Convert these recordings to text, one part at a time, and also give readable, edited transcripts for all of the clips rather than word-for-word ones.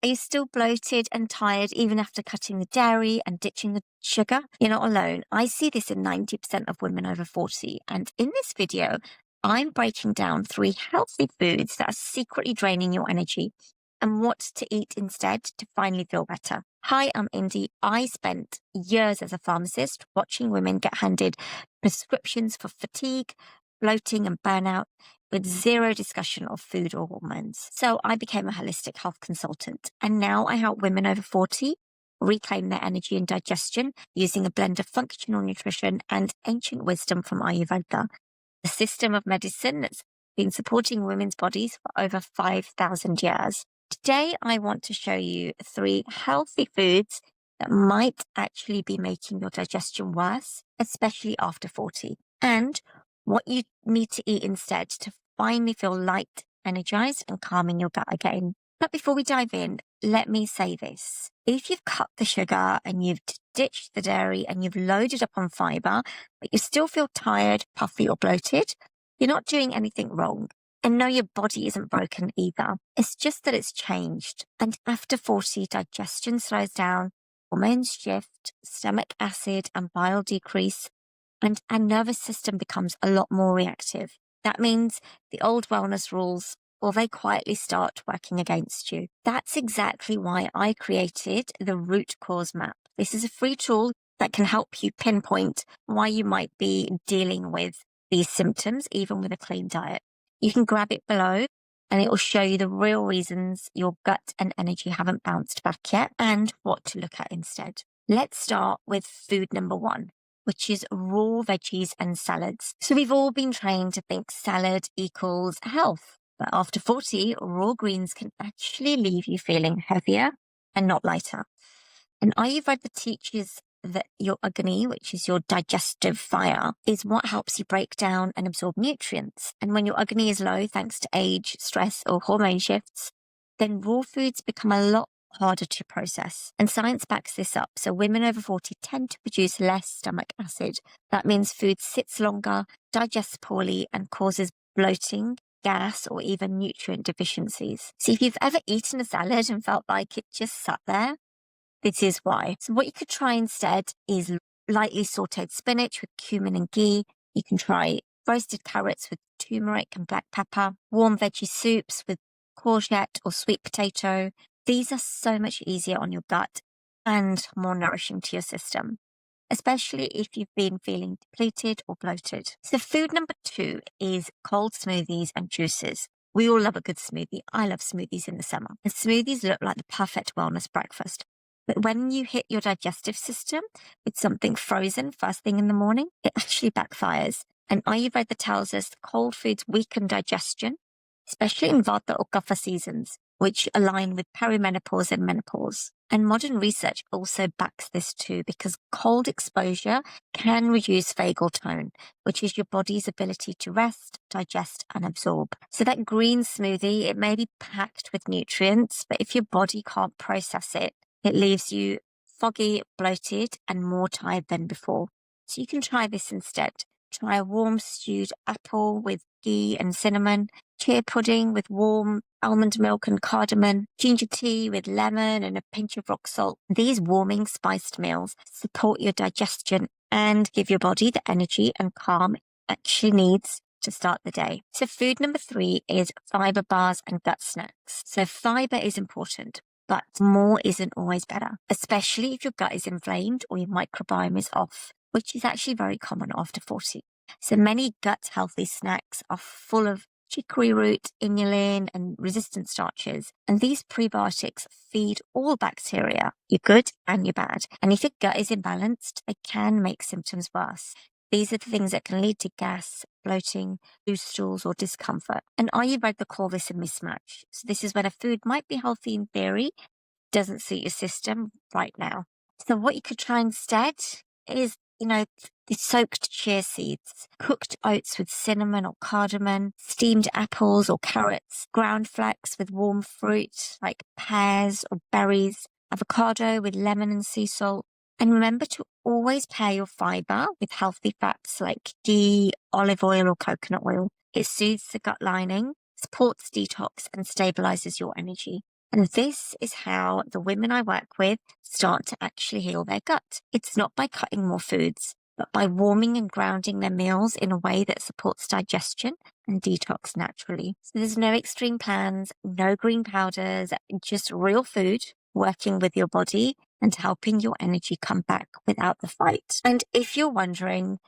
Are you still bloated and tired even after cutting the dairy and ditching the sugar? You're not alone. I see this in 90% of women over 40. And in this video, I'm breaking down 3 healthy foods that are secretly draining your energy and what to eat instead to finally feel better. Hi, I'm Indy. I spent years as a pharmacist watching women get handed prescriptions for fatigue, bloating, and burnout with zero discussion of food or hormones. So I became a holistic health consultant, and now I help women over 40 reclaim their energy and digestion using a blend of functional nutrition and ancient wisdom from Ayurveda, the system of medicine that's been supporting women's bodies for over 5,000 years. Today, I want to show you 3 healthy foods that might actually be making your digestion worse, especially after 40, and what you need to eat instead to finally feel light, energized, and calm in your gut again. But before we dive in, let me say this. If you've cut the sugar and you've ditched the dairy and you've loaded up on fiber, but you still feel tired, puffy, or bloated, you're not doing anything wrong. And no, your body isn't broken either. It's just that it's changed. And after 40, digestion slows down, hormones shift, stomach acid and bile decrease, and our nervous system becomes a lot more reactive. That means the old wellness rules, or they quietly start working against you. That's exactly why I created the root cause map. This is a free tool that can help you pinpoint why you might be dealing with these symptoms, even with a clean diet. You can grab it below and it will show you the real reasons your gut and energy haven't bounced back yet and what to look at instead. Let's start with food number 1, which is raw veggies and salads. So we've all been trained to think salad equals health. But after 40, raw greens can actually leave you feeling heavier and not lighter. And Ayurveda teaches that your agni, which is your digestive fire, is what helps you break down and absorb nutrients. And when your agni is low, thanks to age, stress, or hormone shifts, then raw foods become a lot harder to process. And science backs this up. So women over 40 tend to produce less stomach acid. That means food sits longer, digests poorly, and causes bloating, gas, or even nutrient deficiencies. So if you've ever eaten a salad and felt like it just sat there, this is why. So what you could try instead is lightly sauteed spinach with cumin and ghee. You can try roasted carrots with turmeric and black pepper, warm veggie soups with courgette or sweet potato. These are so much easier on your gut and more nourishing to your system, especially if you've been feeling depleted or bloated. So food number 2 is cold smoothies and juices. We all love a good smoothie. I love smoothies in the summer. And smoothies look like the perfect wellness breakfast. But when you hit your digestive system with something frozen first thing in the morning, it actually backfires. And Ayurveda tells us cold foods weaken digestion, especially in Vata or Kapha seasons, which align with perimenopause and menopause. And modern research also backs this too, because cold exposure can reduce vagal tone, which is your body's ability to rest, digest, and absorb. So that green smoothie, it may be packed with nutrients, but if your body can't process it, it leaves you foggy, bloated, and more tired than before. So you can try this instead. Try a warm stewed apple with ghee and cinnamon, chia pudding with warm almond milk and cardamom, ginger tea with lemon and a pinch of rock salt. These warming spiced meals support your digestion and give your body the energy and calm it actually needs to start the day. So food number 3 is fiber bars and gut snacks. So fiber is important, but more isn't always better, especially if your gut is inflamed or your microbiome is off, which is actually very common after 40. So many gut healthy snacks are full of chicory root, inulin, and resistant starches. And these prebiotics feed all bacteria, your good and your bad. And if your gut is imbalanced, they can make symptoms worse. These are the things that can lead to gas, bloating, loose stools, or discomfort. And Ayurveda call this a mismatch. So this is when a food might be healthy in theory, doesn't suit your system right now. So what you could try instead is, the soaked chia seeds, cooked oats with cinnamon or cardamom, steamed apples or carrots, ground flax with warm fruit like pears or berries, avocado with lemon and sea salt. And remember to always pair your fiber with healthy fats like ghee, olive oil, or coconut oil. It soothes the gut lining, supports detox, and stabilizes your energy. And this is how the women I work with start to actually heal their gut. It's not by cutting more foods, but by warming and grounding their meals in a way that supports digestion and detox naturally. So there's no extreme plans, no green powders, just real food working with your body and helping your energy come back without the fight. And if you're wondering,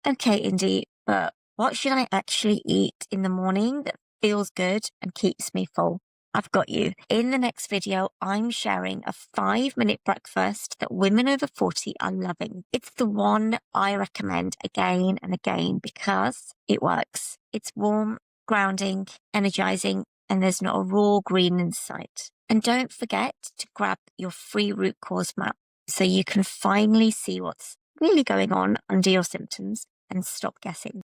okay, Indy, but what should I actually eat in the morning that feels good and keeps me full? I've got you. In the next video, I'm sharing a 5-minute breakfast that women over 40 are loving. It's the one I recommend again and again because it works. It's warm, grounding, energizing, and there's not a raw green in sight. And don't forget to grab your free root cause map so you can finally see what's really going on under your symptoms and stop guessing.